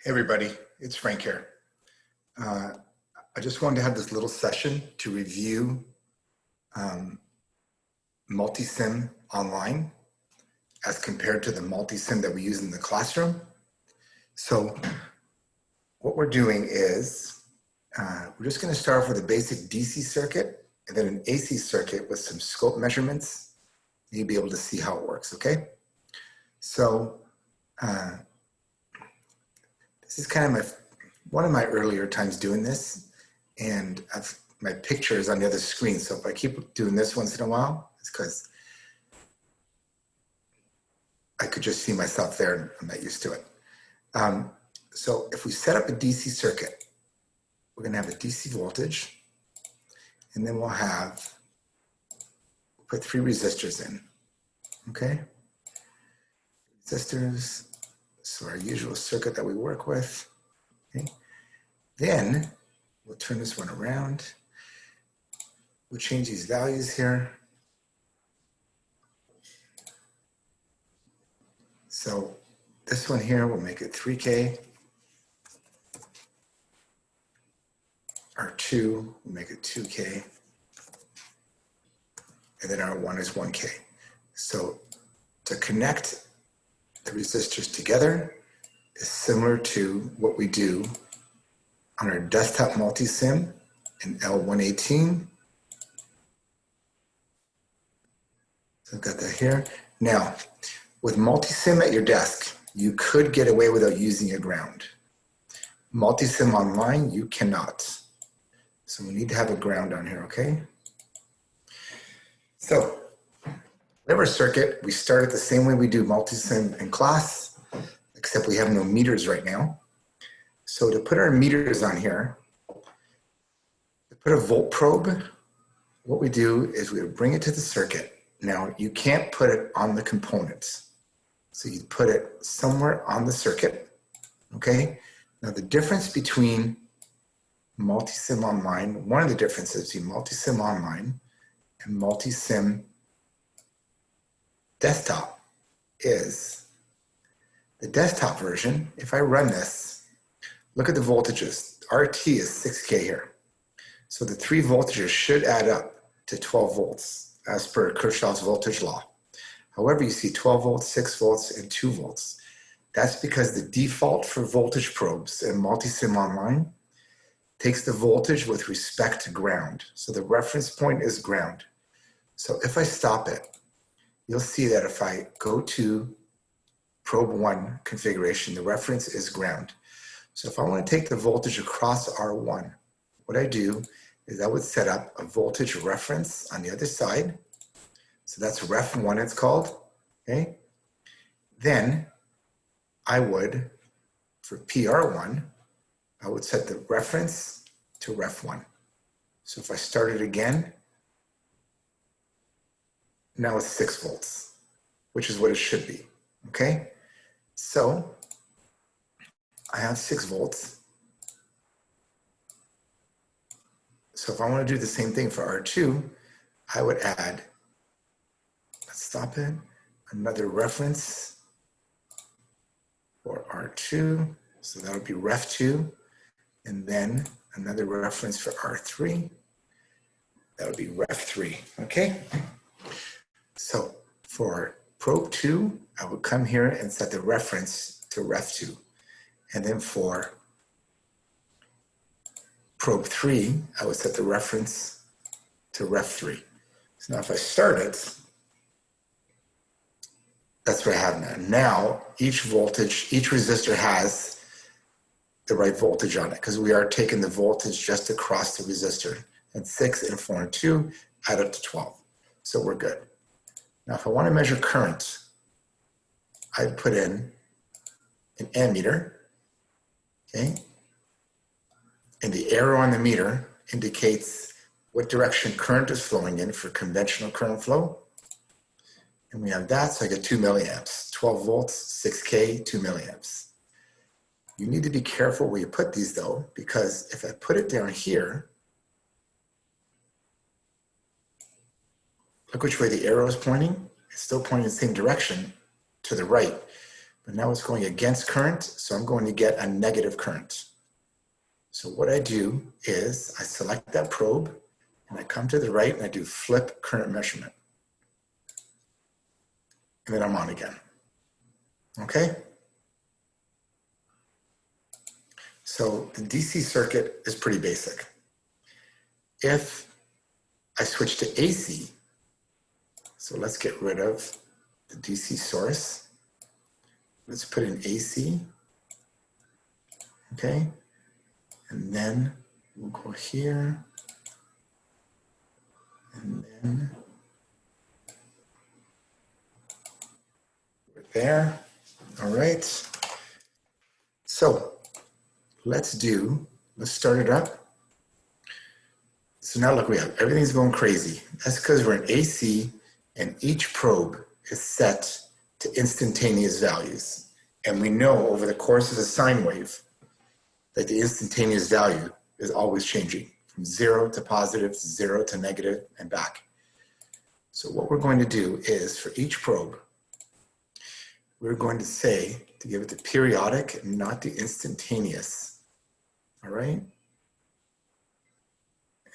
Hey everybody, it's Frank here. I just wanted to have this little session to review Multisim Online as compared to the Multisim that we use in the classroom. So what we're doing is we're just going to start off with a basic DC circuit and then an AC circuit with some scope measurements. You'll be able to see how it works, okay? So this is kind of one of my earlier times doing this, and my picture is on the other screen. So if I keep doing this once in a while, it's because I could just see myself there and I'm not used to it. So if we set up a DC circuit, we're going to have a DC voltage, and then we'll put 3 resistors in, okay? Resistors, so our usual circuit that we work with, okay? Then we'll turn this one around. We'll change these values here. So this one here, we'll make it 3K. Our 2, we'll make it 2K. And then our 1 is 1K. So to connect the resistors together is similar to what we do on our desktop multisim in L118. So I've got that here. Now, with Multisim at your desk, you could get away without using a ground. Multisim Online, you cannot. So we need to have a ground on here, okay? So, we have our circuit. We start it the same way we do Multisim in class, except we have no meters right now. So to put our meters on here, to put a volt probe, what we do is we bring it to the circuit. Now, you can't put it on the components. So you put it somewhere on the circuit, okay? Now the difference between Multisim Online, one of the differences between Multisim Online and Multisim Desktop is the desktop version. If I run this, look at the voltages. RT is 6K here. So the 3 voltages should add up to 12 volts as per Kirchhoff's voltage law. However, you see 12 volts, 6 volts, and 2 volts. That's because the default for voltage probes in Multisim Online takes the voltage with respect to ground. So the reference point is ground. So if I stop it, you'll see that if I go to probe 1 configuration, the reference is ground. So if I want to take the voltage across R1, what I do is I would set up a voltage reference on the other side. So that's ref 1 it's called, okay? Then I would, for PR1, I would set the reference to ref 1. So if I start it again, now it's 6 volts, which is what it should be, okay? So I have 6 volts. So if I want to do the same thing for R2, I would add, let's stop it, another reference for R2. So that would be ref 2. And then another reference for R3. That would be ref 3, okay? So for probe 2, I would come here and set the reference to ref 2. And then for probe 3, I would set the reference to ref 3. So now if I start it, that's what I have now. Now, each resistor has the right voltage on it because we are taking the voltage just across the resistor. And 6 and 4 and 2 add up to 12. So we're good. Now, if I want to measure current, I'd put in an ammeter, okay? And the arrow on the meter indicates what direction current is flowing in for conventional current flow. And we have that, so I get 2 milliamps, 12 volts, 6K, 2 milliamps. You need to be careful where you put these though, because if I put it down here, look which way the arrow is pointing. It's still pointing the same direction to the right. but now it's going against current, so I'm going to get a negative current. So what I do is I select that probe and I come to the right and I do flip current measurement. And then I'm on again. Okay? So the DC circuit is pretty basic. If I switch to AC, so let's get rid of the DC source. Let's put in AC. Okay? And then we'll go here. And then we're there. All right. So let's start it up. So now look, we have everything's going crazy. That's because we're in AC and each probe is set to instantaneous values. And we know over the course of a sine wave that the instantaneous value is always changing from 0 to positive, 0 to negative, and back. So what we're going to do is for each probe, we're going to say to give it the periodic, not the instantaneous. All right?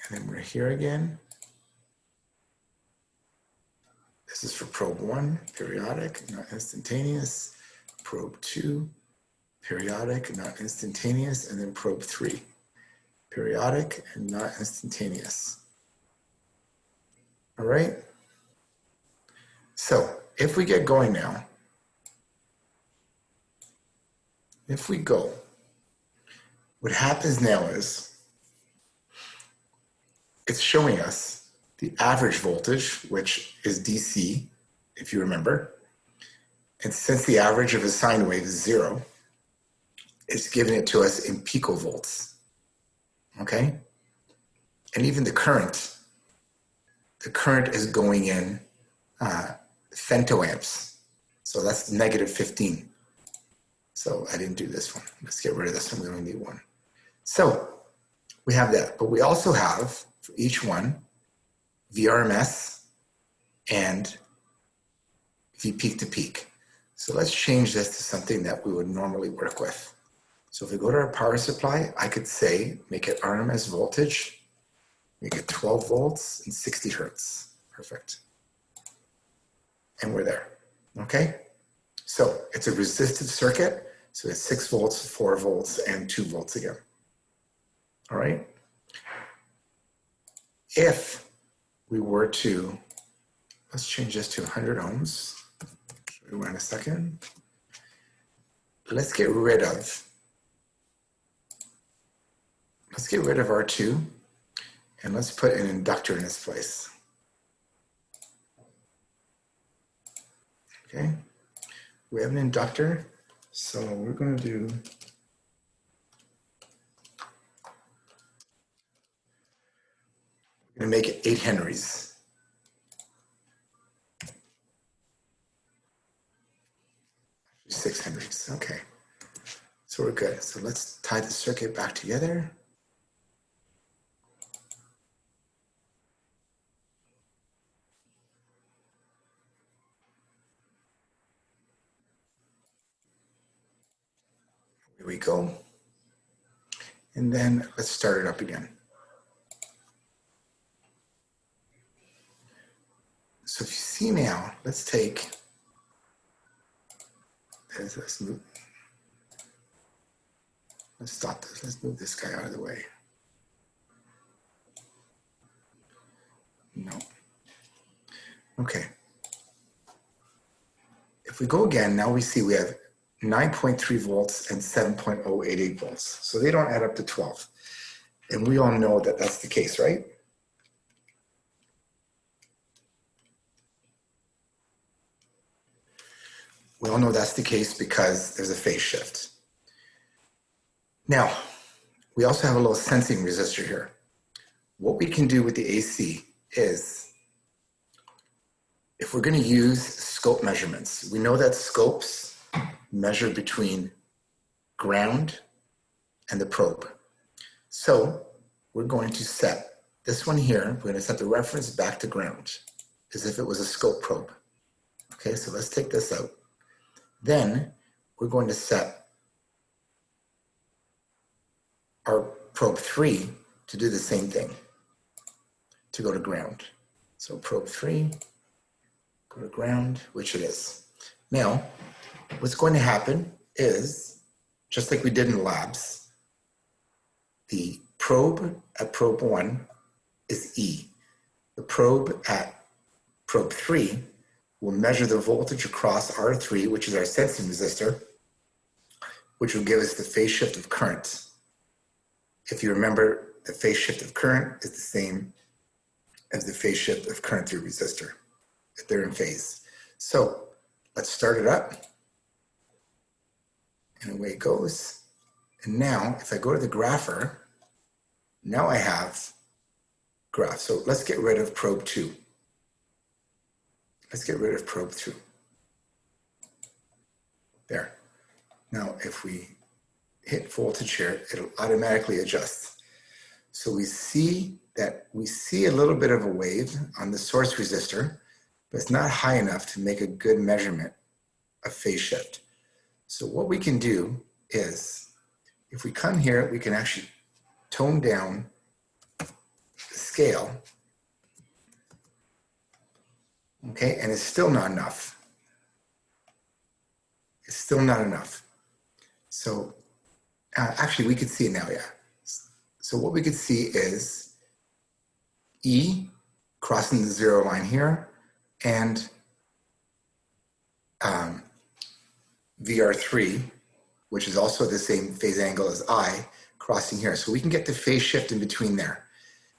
And then we're here again. This is for probe 1, periodic, not instantaneous. Probe 2, periodic, not instantaneous. And then probe 3, periodic and not instantaneous. All right? So if we get going now, if we go, what happens now is it's showing us the average voltage, which is DC, if you remember. And since the average of a sine wave is 0, it's giving it to us in picovolts, okay? And even the current is going in femtoamps. So that's negative 15. So I didn't do this one. Let's get rid of this one, we only need one. So we have that, but we also have for each one, VRMS and V peak to peak. So let's change this to something that we would normally work with. So if we go to our power supply, I could say, make it RMS voltage, make it 12 volts and 60 hertz. Perfect. And we're there, okay? So it's a resistive circuit. So it's 6 volts, 4 volts, and 2 volts again. All right? If we were to, let's change this to 100 ohms. Show you in a second. Let's get rid of R2 and let's put an inductor in its place. Okay, we have an inductor, so we're going to do and make it 8 henries. Actually 6 henries, okay. So we're good. So let's tie the circuit back together. Here we go. And then let's start it up again. So if you see now, let's take, let's stop this. Let's move this guy out of the way. No. Okay. If we go again, now we see we have 9.3 volts and 7.088 volts. So they don't add up to 12. And we all know that that's the case, right? We all know that's the case because there's a phase shift. Now, we also have a little sensing resistor here. What we can do with the AC is, if we're going to use scope measurements, we know that scopes measure between ground and the probe. So we're going to set this one here, we're going to set the reference back to ground as if it was a scope probe. Okay, so let's take this out. Then we're going to set our probe 3 to do the same thing, to go to ground. So probe 3, go to ground, which it is. Now, what's going to happen is, just like we did in the labs, the probe at probe 1 is E. The probe at probe 3 will measure the voltage across R3, which is our sensing resistor, which will give us the phase shift of current. If you remember, the phase shift of current is the same as the phase shift of current through resistor, if they're in phase. So let's start it up. And away it goes. And now, if I go to the grapher, now I have graph. So let's get rid of probe 2. Let's get rid of probe 2. There. Now, if we hit voltage here, it'll automatically adjust. So we see a little bit of a wave on the source resistor, but it's not high enough to make a good measurement of phase shift. So what we can do is, if we come here, we can actually tone down the scale. Okay, and it's still not enough. It's still not enough. So actually, we could see it now, yeah. So what we could see is E crossing the 0 line here, and VR3, which is also the same phase angle as I, crossing here. So we can get the phase shift in between there.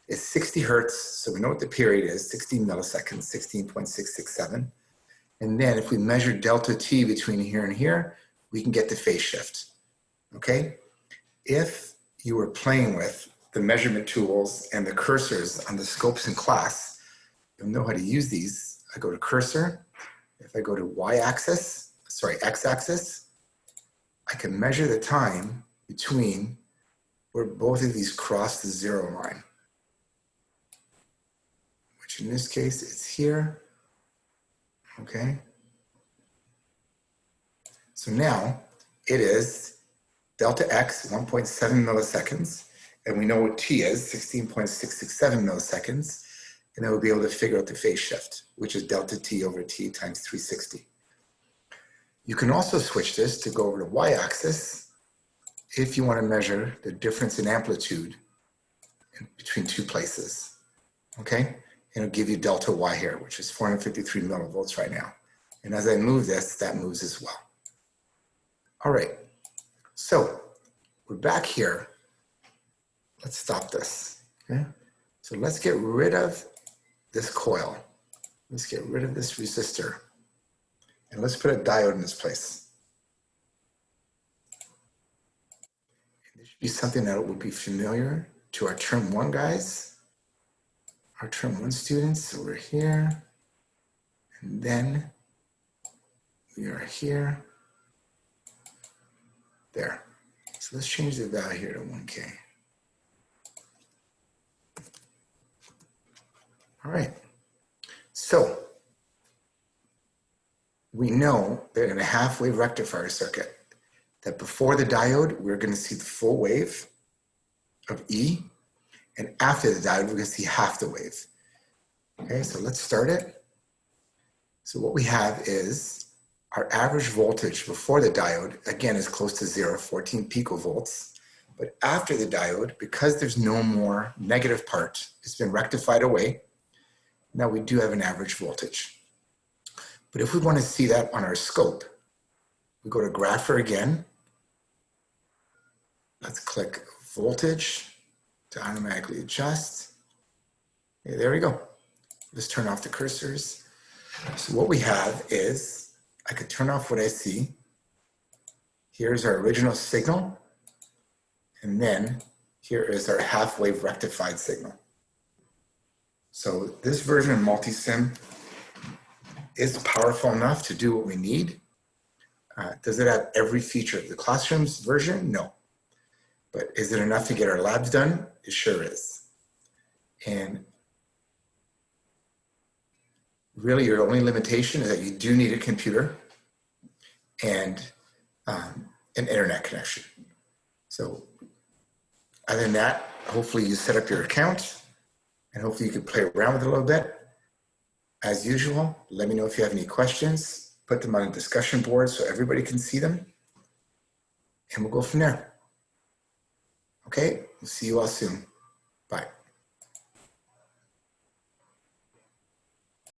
It's 60 hertz, so we know what the period is, 16 milliseconds, 16.667. And then if we measure delta T between here and here, we can get the phase shift, okay? If you were playing with the measurement tools and the cursors on the scopes in class, you'll know how to use these. I go to cursor. If I go to x-axis, I can measure the time between where both of these cross the 0 line, which in this case it's here, okay? So now it is delta x, 1.7 milliseconds, and we know what t is, 16.667 milliseconds, and then we'll be able to figure out the phase shift, which is delta t over t times 360. You can also switch this to go over to y-axis if you want to measure the difference in amplitude between two places, okay? And it'll give you delta y here, which is 453 millivolts right now. And as I move this, that moves as well. All right, so we're back here. Let's stop this, okay? So let's get rid of this coil. Let's get rid of this resistor. And let's put a diode in this place. And this should be something that will be familiar to our term 1 guys, our term 1 students. So we're here, and then we are here, there. So let's change the value here to 1K. All right, so we know that in a half-wave rectifier circuit, that before the diode, we're going to see the full wave of E, and after the diode, we're going to see half the wave. Okay, so let's start it. So what we have is our average voltage before the diode, again, is close to 0, 14 picovolts. But after the diode, because there's no more negative part, it's been rectified away. Now we do have an average voltage. But if we want to see that on our scope, we go to grapher again. Let's click voltage to automatically adjust. Okay, there we go. Just turn off the cursors. So what we have is, I could turn off what I see. Here's our original signal. And then here is our half-wave rectified signal. So this version of Multisim is powerful enough to do what we need. Does it have every feature of the classroom's version? No. But is it enough to get our labs done? It sure is. And really your only limitation is that you do need a computer. And an internet connection. So other than that, hopefully you set up your account and hopefully you can play around with it a little bit. As usual, let me know if you have any questions, put them on a discussion board so everybody can see them, and we'll go from there. Okay, we'll see you all soon. Bye.